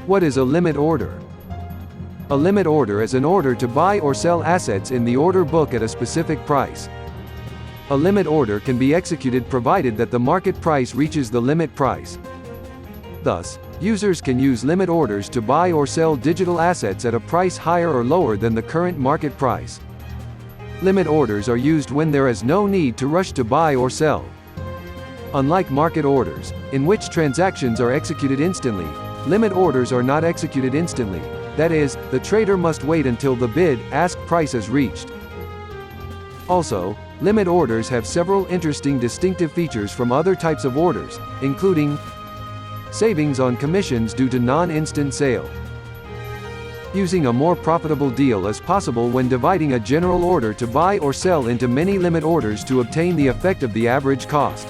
What is a limit order? A limit order is an order to buy or sell assets in the order book at a specific price. A limit order can be executed provided that the market price reaches the limit price. Thus, users can use limit orders to buy or sell digital assets at a price higher or lower than the current market price. Limit orders are used when there is no need to rush to buy or sell. Unlike market orders, in which transactions are executed instantly, limit orders are not executed instantly. That is, the trader must wait until the bid-ask price is reached. Also, limit orders have several interesting distinctive features from other types of orders, including savings on commissions due to non-instant sale. Using a more profitable deal is possible when dividing a general order to buy or sell into many limit orders to obtain the effect of the average cost.